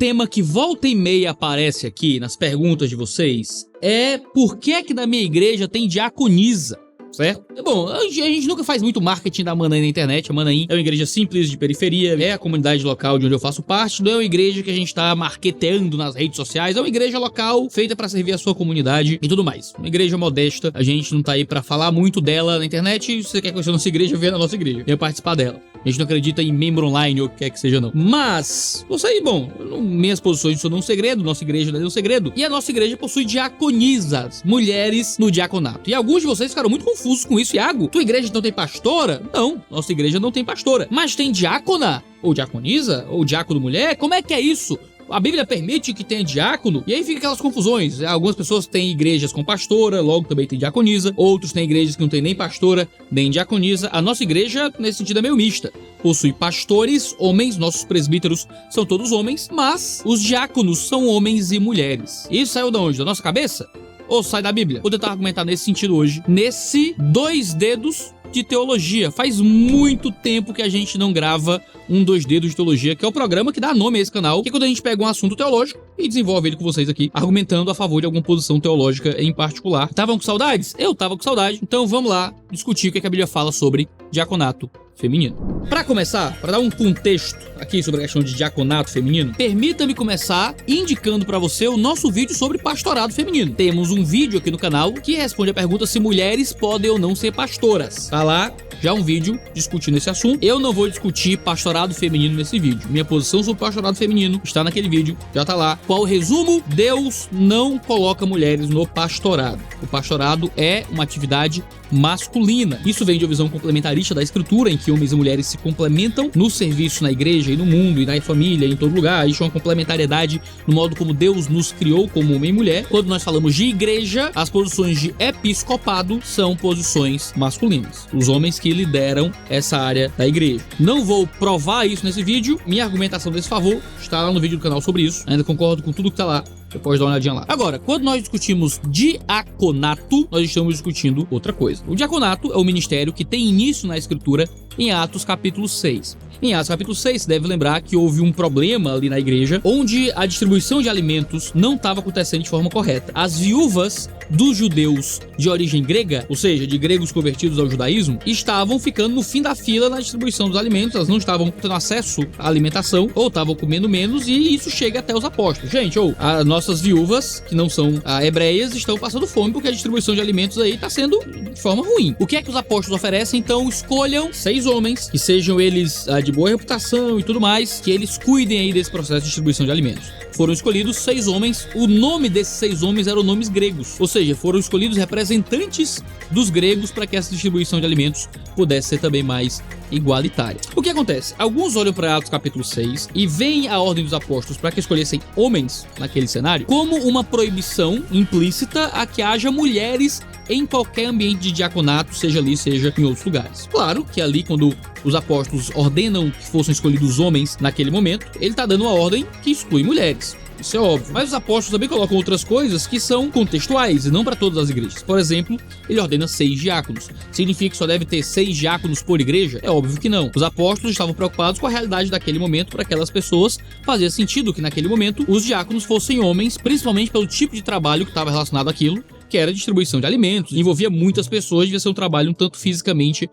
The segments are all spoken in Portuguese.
tema que volta e meia aparece aqui nas perguntas de vocês é por que na minha igreja tem diaconisa? Certo? Bom, a gente nunca faz muito marketing da Manaim na internet. A Manaim é uma igreja simples de periferia, é a comunidade local de onde eu faço parte, não é uma igreja que a gente tá marketeando nas redes sociais, é uma igreja local feita pra servir a sua comunidade e tudo mais. Uma igreja modesta, a gente não tá aí pra falar muito dela na internet. Se você quer conhecer a nossa igreja, venha na nossa igreja, venha participar dela. A gente não acredita em membro online ou o que quer que seja não. Mas, você aí, bom, minhas posições são um segredo, nossa igreja não é um segredo, e a nossa igreja possui diaconisas, mulheres no diaconato. E alguns de vocês ficaram muito confusos com isso. Iago, tua igreja então tem pastora? Não, nossa igreja não tem pastora. Mas tem diácona? Ou diaconisa? Ou diácono mulher? Como é que é isso? A Bíblia permite que tenha diácono, e aí fica aquelas confusões. Algumas pessoas têm igrejas com pastora, logo também tem diaconisa. Outros têm igrejas que não tem nem pastora, nem diaconisa. A nossa igreja, nesse sentido, é meio mista. Possui pastores, homens, nossos presbíteros são todos homens, mas os diáconos são homens e mulheres. Isso saiu de onde? Da nossa cabeça? Ou sai da Bíblia? Vou tentar argumentar nesse sentido hoje. Nesse 2 dedos de teologia. Faz muito tempo que a gente não grava um 2 dedos de teologia, que é o programa que dá nome a esse canal, que é quando a gente pega um assunto teológico e desenvolve ele com vocês aqui, argumentando a favor de alguma posição teológica em particular. Estavam com saudades? Eu tava com saudade. Então vamos lá discutir o que a Bíblia fala sobre diaconato feminino. Para começar, para dar um contexto aqui sobre a questão de diaconato feminino, permita-me começar indicando para você o nosso vídeo sobre pastorado feminino. Temos um vídeo aqui no canal que responde a pergunta se mulheres podem ou não ser pastoras. Tá lá já um vídeo discutindo esse assunto. Eu não vou discutir pastorado feminino nesse vídeo. Minha posição sobre pastorado feminino está naquele vídeo, já tá lá. Qual o resumo? Deus não coloca mulheres no pastorado. O pastorado é uma atividade masculina. Isso vem de uma visão complementarista da escritura, em que homens e mulheres se complementam no serviço na igreja e no mundo e na família, em todo lugar. Isso é uma complementariedade no modo como Deus nos criou como homem e mulher. Quando nós falamos de igreja, as posições de episcopado são posições masculinas. Os homens que lideram essa área da igreja. Não vou provar isso nesse vídeo. Minha argumentação desse favor está lá no vídeo do canal sobre isso. Ainda concordo com tudo que tá lá. Você pode dar uma olhadinha lá. Agora, quando nós discutimos diaconato, nós estamos discutindo outra coisa. O diaconato é o ministério que tem início na escritura em Atos capítulo 6. Em Atos capítulo 6, você deve lembrar que houve um problema ali na igreja, onde a distribuição de alimentos não estava acontecendo de forma correta. As viúvas dos judeus de origem grega, ou seja, de gregos convertidos ao judaísmo, estavam ficando no fim da fila na distribuição dos alimentos. Elas não estavam tendo acesso à alimentação, ou estavam comendo menos, e isso chega até os apóstolos. Gente, as nossas viúvas, que não são hebreias, estão passando fome porque a distribuição de alimentos aí está sendo de forma ruim. O que é que os apóstolos oferecem? Então, escolham 6 homens, que sejam eles de boa reputação e tudo mais, que eles cuidem aí desse processo de distribuição de alimentos. Foram escolhidos 6 homens. O nome desses 6 homens eram nomes gregos, ou seja, foram escolhidos representantes dos gregos para que essa distribuição de alimentos pudesse ser também mais igualitária. O que acontece? Alguns olham para Atos capítulo 6 e veem a ordem dos apóstolos para que escolhessem homens naquele cenário como uma proibição implícita a que haja mulheres em qualquer ambiente de diaconato, seja ali, seja em outros lugares. Claro que ali, quando os apóstolos ordenam que fossem escolhidos homens naquele momento, ele está dando uma ordem que exclui mulheres. Isso é óbvio. Mas os apóstolos também colocam outras coisas que são contextuais e não para todas as igrejas. Por exemplo, ele ordena 6 diáconos. Significa que só deve ter 6 diáconos por igreja? É óbvio que não. Os apóstolos estavam preocupados com a realidade daquele momento para aquelas pessoas. Fazia sentido que naquele momento os diáconos fossem homens, principalmente pelo tipo de trabalho que estava relacionado àquilo, que era a distribuição de alimentos, envolvia muitas pessoas, devia ser um trabalho um tanto fisicamente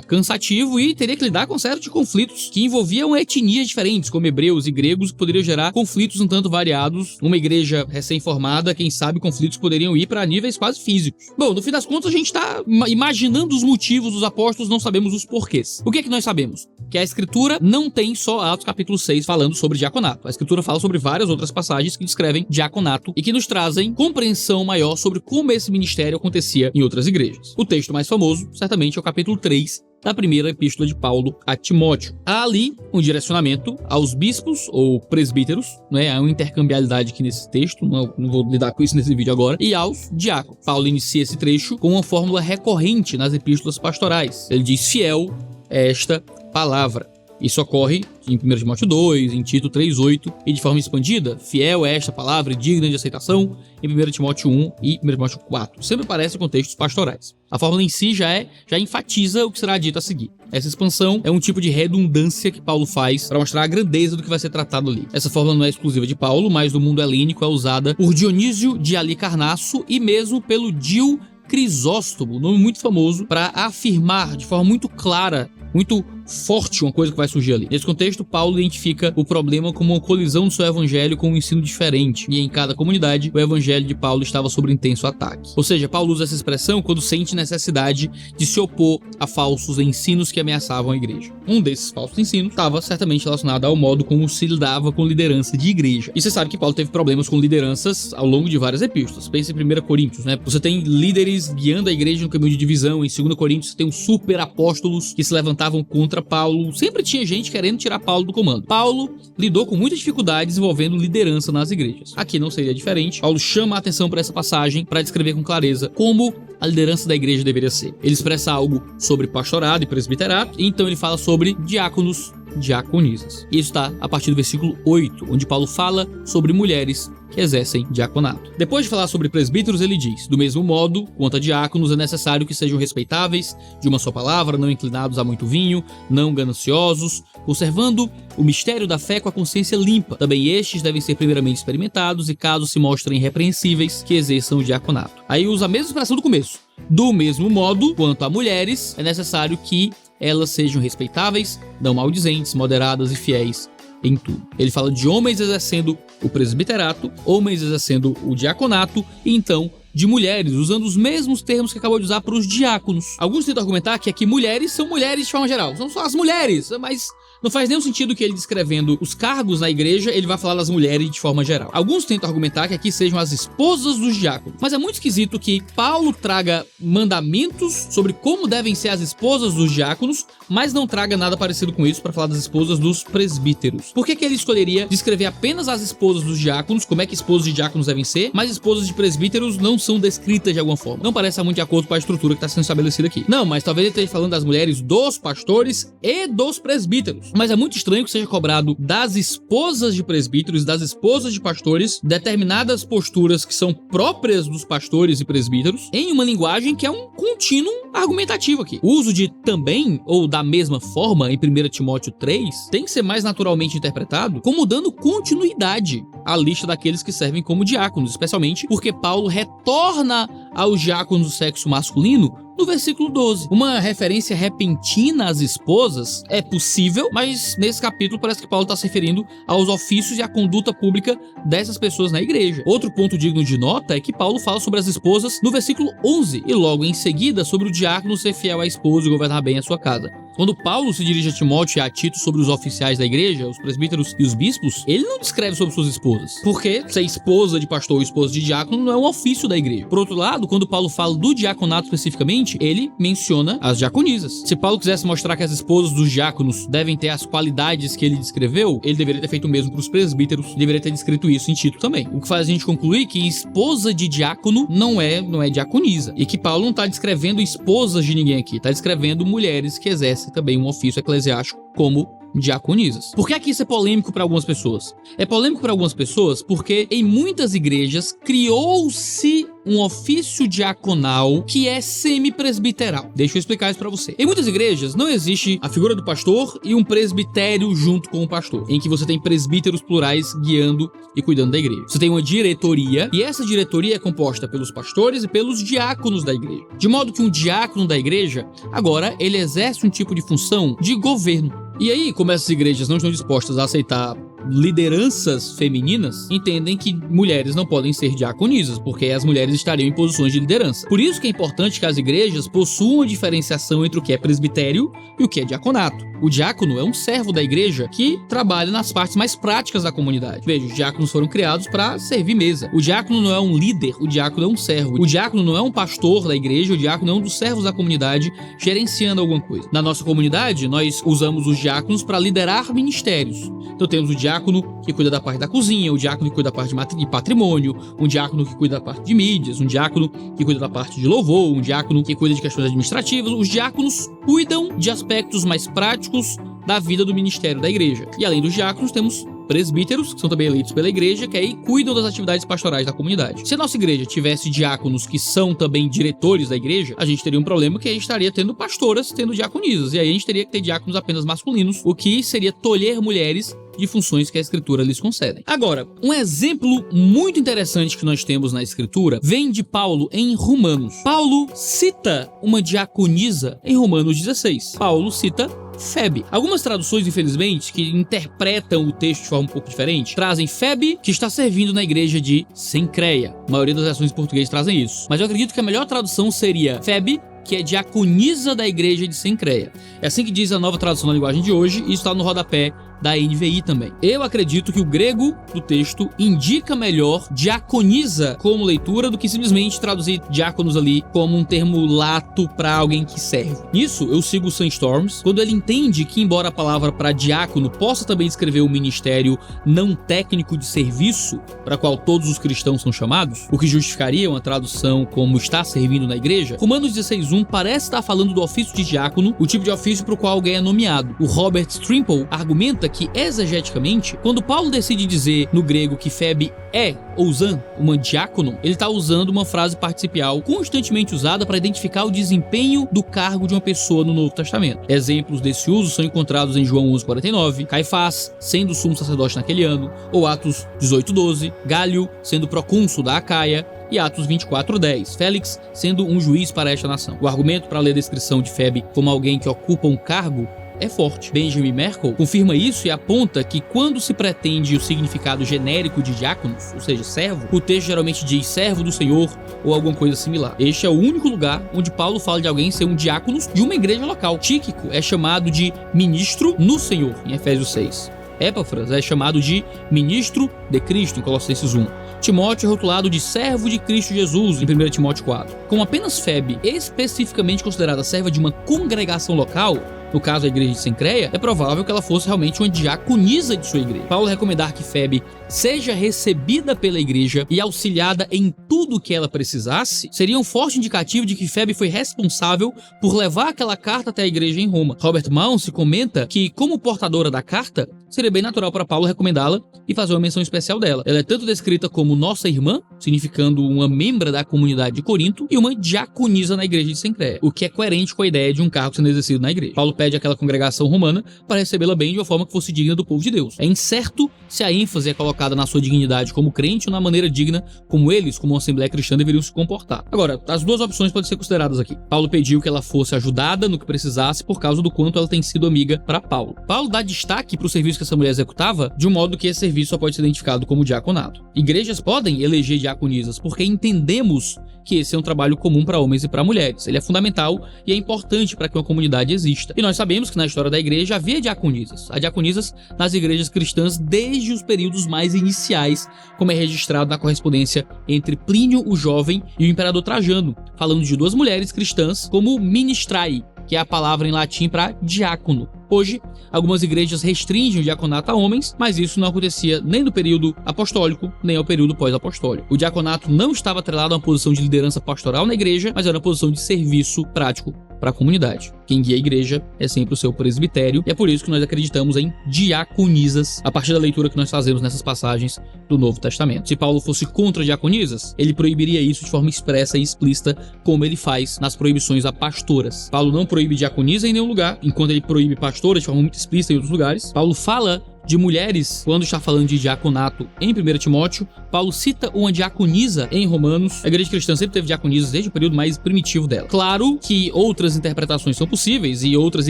cansativo e teria que lidar com um certo de conflitos que envolviam etnias diferentes, como hebreus e gregos, que poderiam gerar conflitos um tanto variados. Uma igreja recém-formada, quem sabe conflitos poderiam ir para níveis quase físicos. Bom, no fim das contas, a gente está imaginando os motivos dos apóstolos, não sabemos os porquês. O que é que nós sabemos? Que a escritura não tem só Atos capítulo 6 falando sobre diaconato. A escritura fala sobre várias outras passagens que descrevem diaconato e que nos trazem compreensão maior sobre como esse ministério acontecia em outras igrejas. O texto mais famoso, certamente, é o capítulo 3 da primeira epístola de Paulo a Timóteo. Há ali um direcionamento aos bispos ou presbíteros, né? Há uma intercambialidade aqui nesse texto, não vou lidar com isso nesse vídeo agora, e aos diáconos. Paulo inicia esse trecho com uma fórmula recorrente nas epístolas pastorais. Ele diz: fiel é esta palavra. Isso ocorre em 1 Timóteo 2, em Tito 3:8 e de forma expandida, fiel é esta palavra e digna de aceitação em 1 Timóteo 1 e 1 Timóteo 4. Sempre aparece em contextos pastorais. A fórmula em si já enfatiza o que será dito a seguir. Essa expansão é um tipo de redundância que Paulo faz para mostrar a grandeza do que vai ser tratado ali. Essa fórmula não é exclusiva de Paulo, mas no mundo helênico é usada por Dionísio de Alicarnasso e mesmo pelo Dio Crisóstomo, nome muito famoso, para afirmar de forma muito clara, muito forte uma coisa que vai surgir ali. Nesse contexto, Paulo identifica o problema como uma colisão do seu evangelho com um ensino diferente, e em cada comunidade, o evangelho de Paulo estava sob intenso ataque. Ou seja, Paulo usa essa expressão quando sente necessidade de se opor a falsos ensinos que ameaçavam a igreja. Um desses falsos ensinos estava certamente relacionado ao modo como se lidava com liderança de igreja. E você sabe que Paulo teve problemas com lideranças ao longo de várias epístolas. Pense em 1 Coríntios, né? Você tem líderes guiando a igreja no caminho de divisão. Em 2 Coríntios, você tem os super apóstolos que se levantavam contra Paulo. Sempre tinha gente querendo tirar Paulo do comando. Paulo lidou com muitas dificuldades envolvendo liderança nas igrejas. Aqui não seria diferente. Paulo chama a atenção para essa passagem para descrever com clareza como a liderança da igreja deveria ser. Ele expressa algo sobre pastorado e presbiterato, e então ele fala sobre diáconos, diaconisas. Isso está a partir do versículo 8, onde Paulo fala sobre mulheres que exercem diaconato. Depois de falar sobre presbíteros, ele diz: do mesmo modo, quanto a diáconos, é necessário que sejam respeitáveis, de uma só palavra, não inclinados a muito vinho, não gananciosos, conservando o mistério da fé com a consciência limpa. Também estes devem ser primeiramente experimentados e, caso se mostrem irrepreensíveis, que exerçam o diaconato. Aí usa a mesma expressão do começo. Do mesmo modo, quanto a mulheres, é necessário que elas sejam respeitáveis, não maldizentes, moderadas e fiéis em tudo. Ele fala de homens exercendo o presbiterato, homens exercendo o diaconato e então de mulheres, usando os mesmos termos que acabou de usar para os diáconos. Alguns tentam argumentar que aqui mulheres são mulheres de forma geral, são só as mulheres, mas não faz nenhum sentido que ele descrevendo os cargos na igreja, ele vai falar das mulheres de forma geral. Alguns tentam argumentar que aqui sejam as esposas dos diáconos, mas é muito esquisito que Paulo traga mandamentos sobre como devem ser as esposas dos diáconos, mas não traga nada parecido com isso para falar das esposas dos presbíteros. Por que ele escolheria descrever apenas as esposas dos diáconos, como é que esposas de diáconos devem ser, mas esposas de presbíteros não são descritas de alguma forma? Não parece muito de acordo com a estrutura que está sendo estabelecida aqui. Não, mas talvez ele esteja falando das mulheres dos pastores e dos presbíteros. Mas é muito estranho que seja cobrado das esposas de presbíteros, das esposas de pastores, determinadas posturas que são próprias dos pastores e presbíteros, em uma linguagem que é um contínuo argumentativo aqui. O uso de também, ou da mesma forma, em 1 Timóteo 3, tem que ser mais naturalmente interpretado como dando continuidade à lista daqueles que servem como diáconos, especialmente porque Paulo retorna aos diáconos do sexo masculino no versículo 12. Uma referência repentina às esposas é possível, mas nesse capítulo parece que Paulo está se referindo aos ofícios e à conduta pública dessas pessoas na igreja. Outro ponto digno de nota é que Paulo fala sobre as esposas no versículo 11 e logo em seguida sobre o diácono ser fiel à esposa e governar bem a sua casa. Quando Paulo se dirige a Timóteo e a Tito sobre os oficiais da igreja, os presbíteros e os bispos, ele não descreve sobre suas esposas, porque ser esposa de pastor ou esposa de diácono não é um ofício da igreja. Por outro lado, quando Paulo fala do diaconato especificamente, ele menciona as diaconisas. Se Paulo quisesse mostrar que as esposas dos diáconos devem ter as qualidades que ele descreveu, ele deveria ter feito o mesmo para os presbíteros, deveria ter descrito isso em Tito também. O que faz a gente concluir que esposa de diácono não é diaconisa, e que Paulo não está descrevendo esposas de ninguém aqui, está descrevendo mulheres que exercem também um ofício eclesiástico como diaconisas. Por que aqui isso é polêmico para algumas pessoas? É polêmico para algumas pessoas porque em muitas igrejas criou-se um ofício diaconal que é semi-presbiteral. Deixa eu explicar isso para você. Em muitas igrejas não existe a figura do pastor e um presbitério junto com o pastor, em que você tem presbíteros plurais guiando e cuidando da igreja. Você tem uma diretoria e essa diretoria é composta pelos pastores e pelos diáconos da igreja. De modo que um diácono da igreja, agora, ele exerce um tipo de função de governo. E aí, como essas igrejas não estão dispostas a aceitar lideranças femininas, entendem que mulheres não podem ser diaconisas, porque as mulheres estariam em posições de liderança. Por isso que é importante que as igrejas possuam a diferenciação entre o que é presbitério e o que é diaconato. O diácono é um servo da igreja que trabalha nas partes mais práticas da comunidade. Veja, os diáconos foram criados para servir mesa. O diácono não é um líder, o diácono é um servo. O diácono não é um pastor da igreja, o diácono é um dos servos da comunidade gerenciando alguma coisa. Na nossa comunidade, nós usamos os diáconos para liderar ministérios. Então temos o diácono que cuida da parte da cozinha, o diácono que cuida da parte de patrimônio, um diácono que cuida da parte de mídias, um diácono que cuida da parte de louvor, um diácono que cuida de questões administrativas. Os diáconos cuidam de aspectos mais práticos da vida do ministério da igreja. E além dos diáconos, temos presbíteros, que são também eleitos pela igreja, que aí cuidam das atividades pastorais da comunidade. Se a nossa igreja tivesse diáconos que são também diretores da igreja, a gente teria um problema que a gente estaria tendo pastoras, tendo diaconisas, e aí a gente teria que ter diáconos apenas masculinos, o que seria tolher mulheres de funções que a escritura lhes concede. Agora, um exemplo muito interessante que nós temos na escritura vem de Paulo em Romanos. Paulo cita uma diaconisa em Romanos 16. Paulo cita Febe. Algumas traduções, infelizmente, que interpretam o texto de forma um pouco diferente, trazem Febe, que está servindo na igreja de Cencreia. A maioria das versões em português trazem isso. Mas eu acredito que a melhor tradução seria Febe, que é diaconisa da igreja de Cencreia. É assim que diz a nova tradução na linguagem de hoje, e isso está no rodapé da NVI também. Eu acredito que o grego do texto indica melhor diaconisa como leitura do que simplesmente traduzir diáconos ali como um termo lato para alguém que serve. Nisso, eu sigo o Sam Storms, quando ele entende que, embora a palavra para diácono possa também descrever o ministério não técnico de serviço para qual todos os cristãos são chamados, o que justificaria uma tradução como está servindo na igreja, Romanos 16:1 parece estar falando do ofício de diácono, o tipo de ofício para o qual alguém é nomeado. O Robert Strimple argumenta que, exegeticamente, quando Paulo decide dizer no grego que Febe é, ou zan, uma diácono, ele está usando uma frase participial constantemente usada para identificar o desempenho do cargo de uma pessoa no Novo Testamento. Exemplos desse uso são encontrados em João 11:49, Caifás sendo sumo sacerdote naquele ano, ou Atos 18:12, Gálio sendo procônsul da Acaia, e Atos 24:10, Félix sendo um juiz para esta nação. O argumento para ler a descrição de Febe como alguém que ocupa um cargo é forte. Benjamin Merkel confirma isso e aponta que quando se pretende o significado genérico de diáconos, ou seja, servo, o texto geralmente diz servo do Senhor ou alguma coisa similar. Este é o único lugar onde Paulo fala de alguém ser um diácono de uma igreja local. Tíquico é chamado de ministro no Senhor, em Efésios 6. Epáfras é chamado de ministro de Cristo, em Colossenses 1. Timóteo é rotulado de servo de Cristo Jesus, em 1 Timóteo 4. Com apenas Febe especificamente considerada serva de uma congregação local, no caso a igreja de Cencreia, é provável que ela fosse realmente uma diaconisa de sua igreja. Paulo recomendar que Febe seja recebida pela igreja e auxiliada em tudo o que ela precisasse, seria um forte indicativo de que Febe foi responsável por levar aquela carta até a igreja em Roma. Robert Mounce comenta que, como portadora da carta, seria bem natural para Paulo recomendá-la e fazer uma menção especial dela. Ela é tanto descrita como nossa irmã, significando uma membra da comunidade de Corinto, e uma diaconisa na igreja de Cencreia, o que é coerente com a ideia de um cargo sendo exercido na igreja. Paulo pede àquela congregação romana para recebê-la bem de uma forma que fosse digna do povo de Deus. É incerto se a ênfase é colocada na sua dignidade como crente ou na maneira digna como eles, como uma assembleia cristã, deveriam se comportar. Agora, as duas opções podem ser consideradas aqui. Paulo pediu que ela fosse ajudada no que precisasse por causa do quanto ela tem sido amiga para Paulo. Paulo dá destaque para o serviço que essa mulher executava, de um modo que esse serviço só pode ser identificado como diaconato. Igrejas podem eleger diaconisas porque entendemos que esse é um trabalho comum para homens e para mulheres. Ele é fundamental e é importante para que uma comunidade exista. E nós sabemos que na história da igreja havia diaconisas. Há diaconisas nas igrejas cristãs desde os períodos mais iniciais, como é registrado na correspondência entre Plínio o Jovem e o imperador Trajano, falando de duas mulheres cristãs como ministrai, que é a palavra em latim para diácono. Hoje, algumas igrejas restringem o diaconato a homens, mas isso não acontecia nem no período apostólico, nem ao período pós-apostólico. O diaconato não estava atrelado a uma posição de liderança pastoral na igreja, mas era uma posição de serviço prático para a comunidade. Quem guia a igreja é sempre o seu presbitério, e é por isso que nós acreditamos em diaconisas, a partir da leitura que nós fazemos nessas passagens do Novo Testamento. Se Paulo fosse contra diaconisas, ele proibiria isso de forma expressa e explícita, como ele faz nas proibições a pastoras. Paulo não proíbe diaconisa em nenhum lugar, enquanto ele proíbe pastoras de forma muito explícita em outros lugares. Paulo fala de mulheres quando está falando de diaconato em 1 Timóteo. Paulo cita uma diaconisa em Romanos. A igreja cristã sempre teve diaconisas desde o período mais primitivo dela. Claro que outras interpretações são possíveis e outras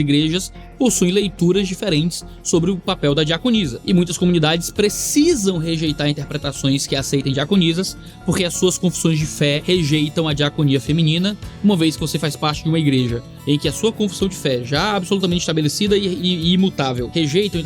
igrejas possuem leituras diferentes sobre o papel da diaconisa. E muitas comunidades precisam rejeitar interpretações que aceitem diaconisas, porque as suas confissões de fé rejeitam a diaconia feminina, uma vez que você faz parte de uma igreja em que a sua confissão de fé, já absolutamente estabelecida e imutável, rejeita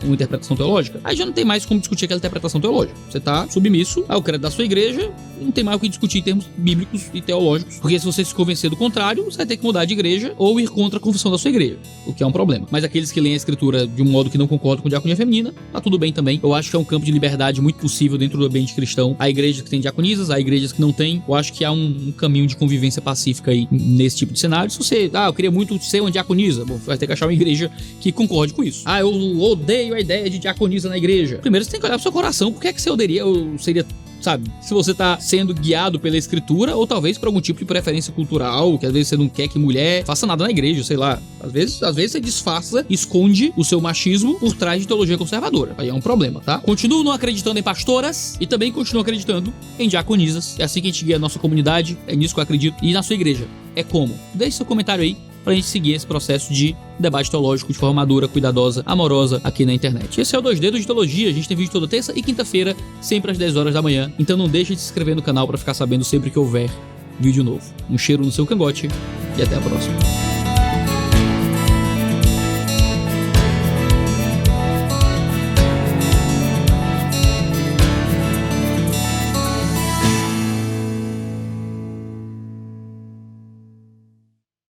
uma interpretação teológica, aí já não tem mais como discutir aquela interpretação teológica. Você está submisso ao credo da sua igreja, não tem mais o que discutir em termos bíblicos e teológicos, porque se você se convencer do contrário, você vai ter que mudar de igreja ou ir contra a confissão da sua igreja, o que é um problema. Mas aqueles que leem a escritura de um modo que não concordam com a diaconia feminina, tá tudo bem também. Eu acho que é um campo de liberdade muito possível dentro do ambiente cristão. Há igrejas que têm diaconisas, há igrejas que não têm. Eu acho que há um caminho de convivência pacífica aí nesse tipo de cenário. Se você, eu queria muito ser uma diaconisa. Bom, vai ter que achar uma igreja que concorde com isso. Ah, eu odeio a ideia de diaconisa na igreja. Primeiro você tem que olhar pro seu coração. Por que é que você odeia ou seria... Sabe, se você tá sendo guiado pela escritura ou talvez por algum tipo de preferência cultural, que às vezes você não quer que mulher faça nada na igreja, sei lá. Às vezes você disfarça, esconde o seu machismo por trás de teologia conservadora. Aí é um problema, tá? Continuo não acreditando em pastoras e também continuo acreditando em diaconisas. É assim que a gente guia a nossa comunidade, é nisso que eu acredito. E na sua igreja, é como? Deixe seu comentário aí pra gente seguir esse processo de debate teológico de forma madura, cuidadosa, amorosa aqui na internet. Esse é o 2 Dedos de Teologia. A gente tem vídeo toda terça e quinta-feira, sempre às 10 horas da manhã. Então não deixe de se inscrever no canal pra ficar sabendo sempre que houver vídeo novo. Um cheiro no seu cangote e até a próxima.